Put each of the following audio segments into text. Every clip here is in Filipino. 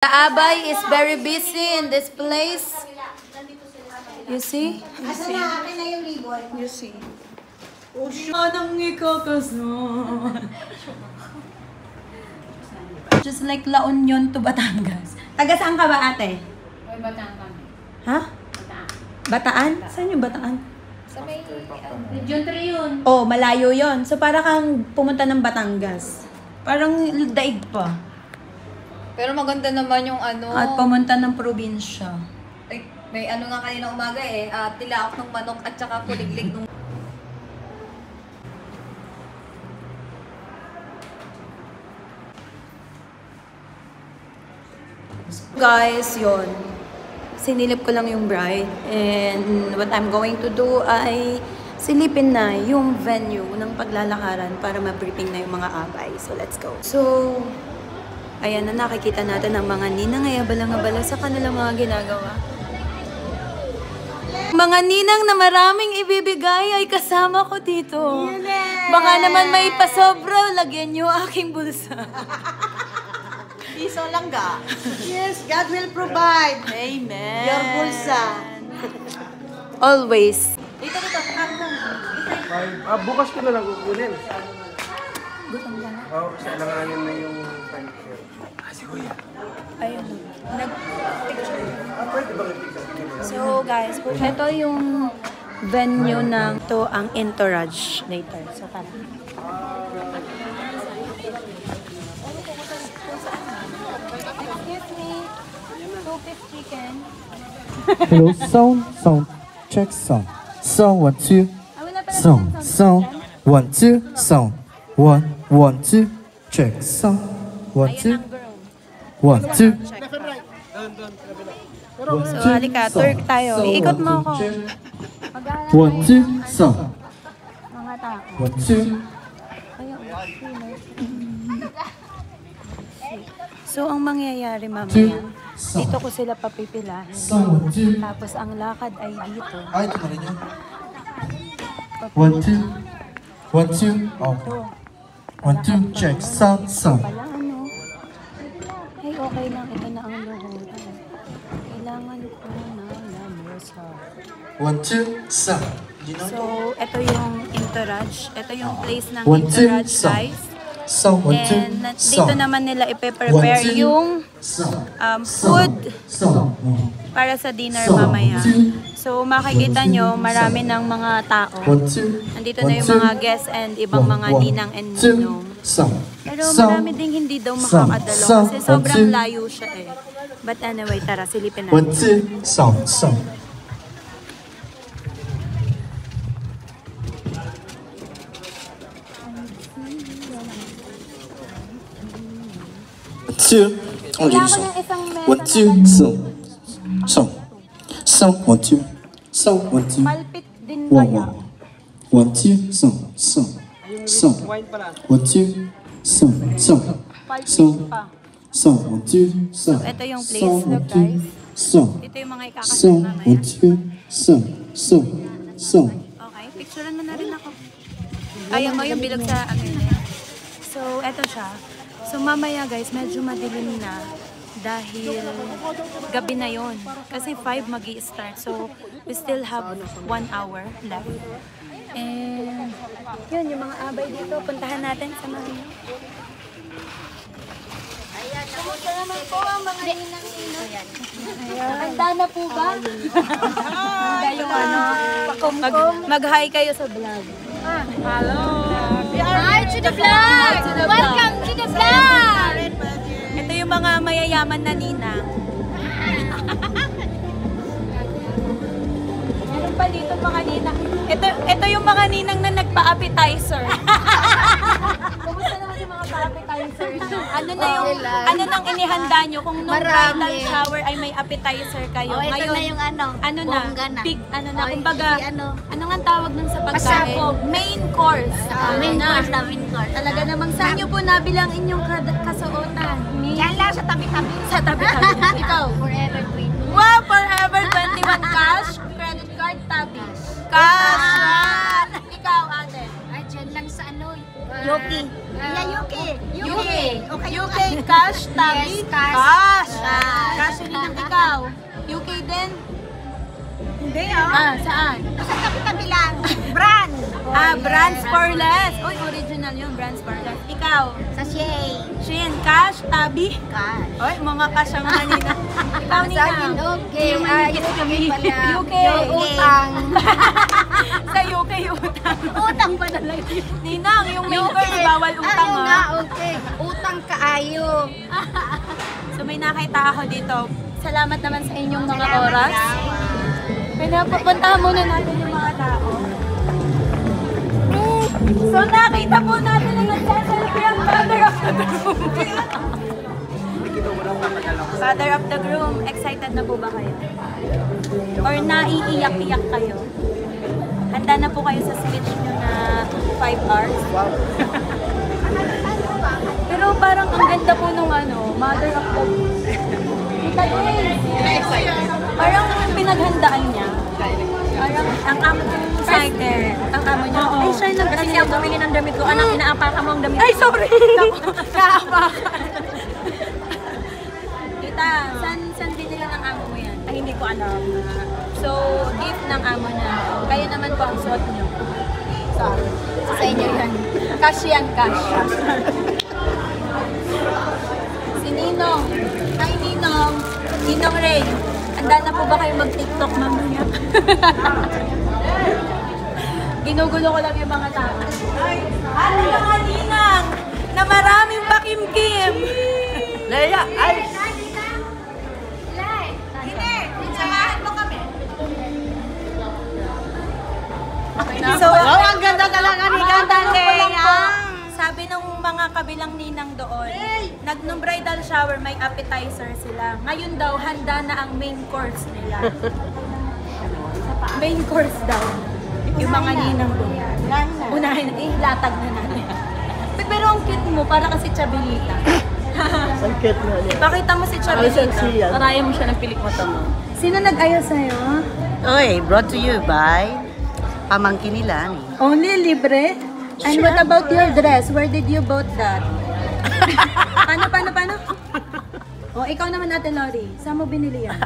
The Abay is very busy in this place. You see? You see? You see? Just like La Union to Batangas. Taga saan ka ba, ate? Ay, Bataan kami. Ha? Bataan. Bataan? Saan yung Bataan? Sa may, Region 3 yun. Oh, malayo yon. So, para kang pumunta ng Batangas. Parang daig pa. Pero maganda naman yung ano. At pumunta ng probinsya. Ay, may ano nga kanina umaga eh. Tilaok ng manok at saka kuliglig ng... Guys, yon. Sinilip ko lang yung bride. And what I'm going to do ay silipin na yung venue ng paglalakaran para ma-briefing na yung mga abay. So, let's go. So, ayan na, nakikita natin ang mga ninang ay abala-abala sa kanilang mga ginagawa. Mga ninang na maraming ibibigay ay kasama ko dito. Baka naman may pasobra, lagyan nyo aking bulsa. Piso lang ga. Yes, God will provide. Amen. Your bulsa. Always. Dito. Bukas ko na lang kukunin. Gutom ka na? Oo, kasi alanganin na yung time ko. Si Kuya. Ayun. Nag-picture. Pwede ba i-picture? So guys, ito yung venue ng to ang entourage later. So tara. Excuse me. 2-piece chicken. Hello, sound, check sound. Sound, 1, 2. Sound, 1, 2. Sound, 1, 2. Check sound, 1, 2. 1, 2. So halika, tour tayo. Iikot mo ako. 1, 2. Sound, Mga tao. 1, 2. So ang mangyayari mamaya, dito ko sila papipilahin. Sound, 1, 2. Tapos ang lakad ay dito. Ay, ito na rin yun. 1, 2. 1, 2. Oh. 1, 2. Check sound. Pala ano? Ay, okay lang. Ito na ang luhuran. Kailangan ko na lamusa. 1, 2. Sound. So, ito yung entourage. Ito yung place ng 1, 2. entourage, Sound. guys. Sound, 1, 2. And dito naman nila ipe-prepare yung food para sa dinner mamaya. So, makikita nyo, marami ng mga tao. 1, 2. Nandito na yung mga guests and ibang mga ninang and ninong. Pero marami ding hindi daw makakadalo kasi sobrang layo siya eh. But anyway, tara, silipin 1, natin. 2. Sound. 2. Oh, Kailangan sound. ng isang meta 1, 2. Sound. 1, 2. Sound. 1, 2. Palpit din 1, kaya. 1. 1, 2. Sound. 1, 2. Sound. Palpit pa. 1, 2. Sound. Ito yung place, look guys. Sound. Ito yung mga ikakasin 1, mamaya. 2. Sound. Okay, picturean mo na rin ako. Ayaw mo yung bilog sa akin. So, eto siya. So, mamaya guys, medyo madilim na dahil gabi na yon. Kasi 5 magi-start. So, we still have 1 hour left. And, yun, yung mga abay dito. Puntahan natin sa mga yun. Kumusta naman po ang mga ninang-ninang? Handa na po ba? Handa yung ano? Mag-hi kayo sa vlog. Hello! Hi to the vlog! Welcome to the vlog! Ito yung mga mayayaman na ninang. Meron pa dito mga ninang. Ito yung mga ninang na nagpa-appetizer. Kumusta naman yung mga pa-appetizer? Ano nang inihanda nyo? Kung nung bridal shower ay may appetizer kayo. Oh, ito ngayon, na yung ano bongga na. big, na, Oh, kumbaga, ano nga tawag nun sa pagkain? Pasabog. Main course. Main course. Talaga namang saan nyo po nabilang inyong kasuotan? Yan lang sa tabi-tabi. Sa tabi-tabi. Ikaw? Forever 21. Wow! Forever 21 cash, credit card, tabi. Cash! Ikaw, ate. Ay, dyan lang sa ano. Yuki. Yeah, Yuki. Yuki. Okay, UK, Cash, Tabi. Yes, Cash. Cash. Ah. Cash, ninang ikaw. UK din? Hindi, oh. Saan? Sa tabi-tabi lang. Brand. Brands for less. Uy, original yun, Brands for less. Ikaw? Sa Shay. Shin, Cash, Tabi. Cash. Oy, mga cash ang mga nina. Ikaw, Sa akin, Nina. okay. Yes, kami pala. UK. Yung utang. Sa UK, utang. Utang pa talaga. Ninang, yung main course, bawal utang, Ayun ha? nga, okay. Utang kaayo. So, may nakita ako dito. Salamat naman sa inyong mga oras. Pinapapuntahan muna natin yung mga tao. So, nakita po natin na nagsasalpi ang father of the groom. Father of the groom, excited na po ba kayo? Or naiiyak-iyak kayo? Handa na po kayo sa speech nyo na 5 hours? Pero parang ang ganda po nung mother of the groom. Parang pinaghandaan niya. Parang ang amo ko excited. Ang amo niya. Ay, siya yung kasi siya bumili ng damit ko. Anak, inaapakan mo ang damit ko. Ay, sorry! Naapakan. Tita, saan binili ng amo mo yan? Ay, hindi ko alam. So, gift ng amo niya. Kaya naman po ang suot niyo. Sorry. Sa inyo yan. Cash yan, cash. Si Ninong. Hi, Ninong. Ninong Ray. Handa na po ba kayo mag-TikTok mamaya? Ginugulo ko lang yung mga tao. At mga ninang na maraming pakimkim. Leia, ay! So, ang ganda talaga ni Ganda Leia. Sabi ng mga kabilang ninang doon, nag-nung bridal shower, may appetizer sila. Ngayon daw, handa na ang main course nila. Main course daw. Yung mga ninang doon. Unahin na. Latag na natin. Pero ang cute mo, para kasi Chabelita. Ang cute na niya. Pakita mo si Chabelita. Maraya mo siya ng pilik mata mo. Sino nag-ayos sa'yo? Oy, brought to you by pamangkin nila ni. Only libre? And what about your dress? Where did you bought that? Paano? Oh, ikaw naman Ate Lori. Saan mo binili yan?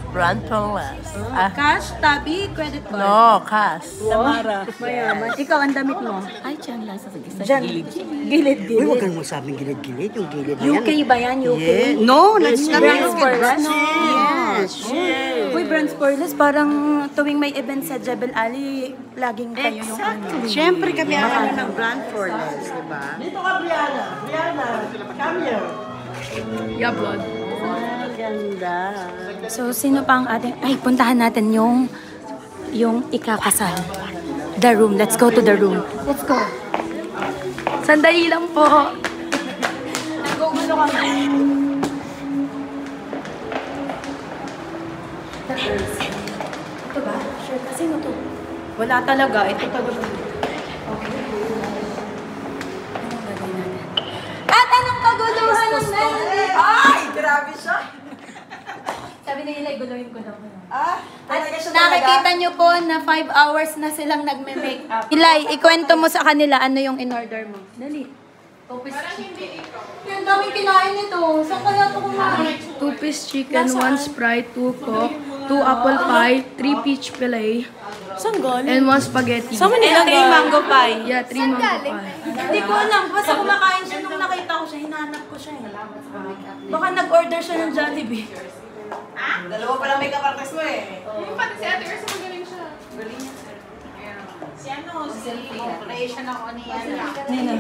Brand Palace. Cash, tabi, credit card? No, cash. Tamara. Mayaman. Ikaw, ang damit mo? Ay, dyan lang sa Diyan. Gilid-gilid. Uy, huwag kang masabing gilid-gilid. Yung gilid na yan. UK ba yan? UK? Yeah. No, that's not Brands for less? Yes. Uy, Brands for less, parang tuwing may event sa Jebel Ali, laging kayo yung ano. Siyempre kami ang ng brand for less, di ba? Dito ka, Brianna. Brianna, come here. Yeah, blood. Ganda. So, sino pa ang ating... Ay, puntahan natin yung ikakasal. The room. Let's go to the room. Let's go. Sandali lang po. Nagugulo kami. The girls. Ito ba? Sure. Kasi mo to. Wala talaga. Ito talaga. Okay. Anong gagawin natin? At anong kaguluhan ng Melody? Ay, grabe siya. Sabi na nila, guluhin ko daw. Talaga siya Nakikita nyo po na 5 hours na silang nagme-makeup. Ilay, ikwento mo sa kanila ano yung in-order mo. Dali. Yung daming kinain nito. Saan kaya ito kumain? 2-piece chicken, 1 Sprite, 2 Coke, 2 apple pie, 3 peach fillet, Saan galing? and 1 spaghetti. Saan mo nilagay? 3 mango pie. Yeah, 3 mango pie. Hindi ko alam. Basta kumakain siya nung nakita ko siya. Hinanap ko siya. Baka nag-order siya ng Jollibee. Dalawa pa lang makeup artist mo eh. Pati si Ate Ursa magaling siya. Si ano, si creation ako ni Nino.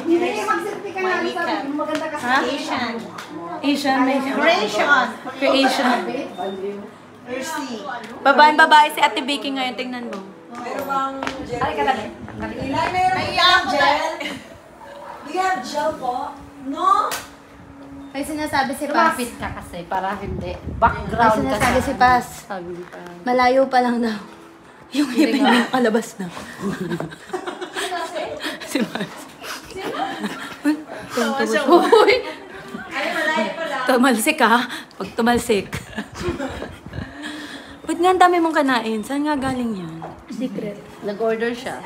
maganda ka sa Asian. Asian makeup. Creation. Creation. Mercy. Babae si Ate Vicky ngayon. Tingnan mo. Meron bang gel? Ay, kalali. May gel? Do you have gel po? No? May sinasabi si Paz. Lapit ka kasi para hindi. May Background ka sinasabi si Paz. Sabi pa. Malayo pa lang daw. Yung ipin yung kalabas na. Si Paz. Uy! Tumalsik ha. Pag tumalsik. Ba't nga ang dami mong kanain? Saan nga galing yan? Secret. Nag-order siya.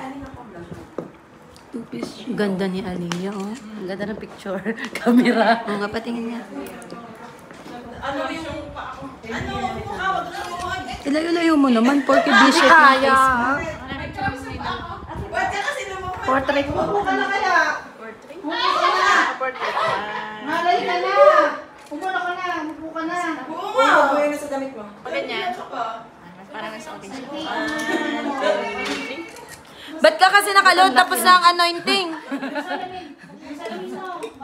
2-piece. Ganda ni Aliyah, oh. Ang ganda ng picture. Camera. Oo nga, patingin niya. Ilayo-layo mo naman, porky bishop yung face mo. Portrait mo. Malay ka na! Umuno ka na! Umupo ka na! Oo nga! Umupo na sa damit mo. Ba't ka kasi nakaload tapos na ang anointing?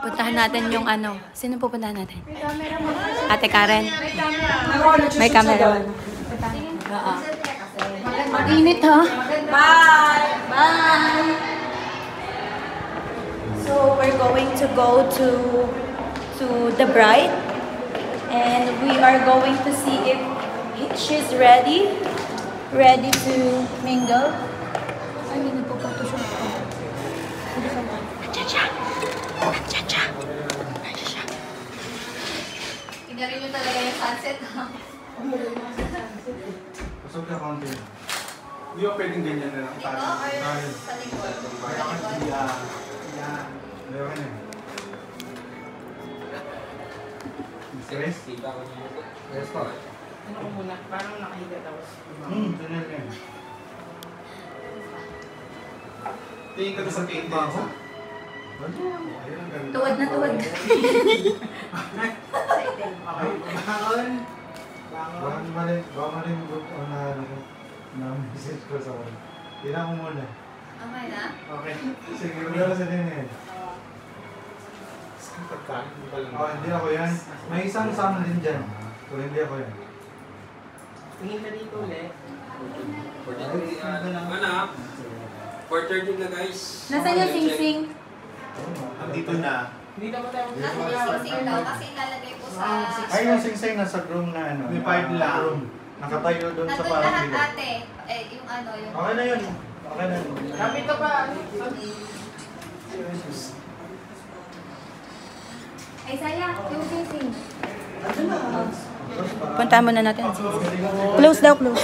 Puntahan natin yung ano. Sino pupuntahan natin? Ate Karen. May camera. Ang init, ha? Bye! Bye! So, we're going to go to the bride. And we are going to see if she's ready to mingle. Ay, hindi po photoshoot ko. Andiyan siya! Tingnan nyo talaga yung sunset. Pasok ka konti. Hindi ko pwedeng ganyan na lang. Ito or sa likod? Yan. Meron na. Stress? Stress pa. Ano ko muna? Parang nakahiga tapos. Ganyan yan. Tingin ka sa tingin ba ako? Tuwad na tuwad. Baka rin na-message ko sa akin. Tingnan ko muna. Okay na? Okay. Sige, wala sa din eh. Hindi ako yan. May isang sama din dyan. Pero hindi ako yan. Tingin ka dito ulit. 4:30 na guys. Nasaan yung sing-sing? Andito na. Hindi naman tayo. Nasa yung sing daw kasi ilalagay po sa... Ay, yung sing-sing nasa room na ano. May part lang. Room. Nakatayo doon sa Nandun parang lahat bilog. ate. Eh, yung ano, yung... Okay na yun. Okay na yun. Kapit ka pa. Ay, saya. Yung sing-sing. Punta muna natin ang sing-sing. Close daw, close.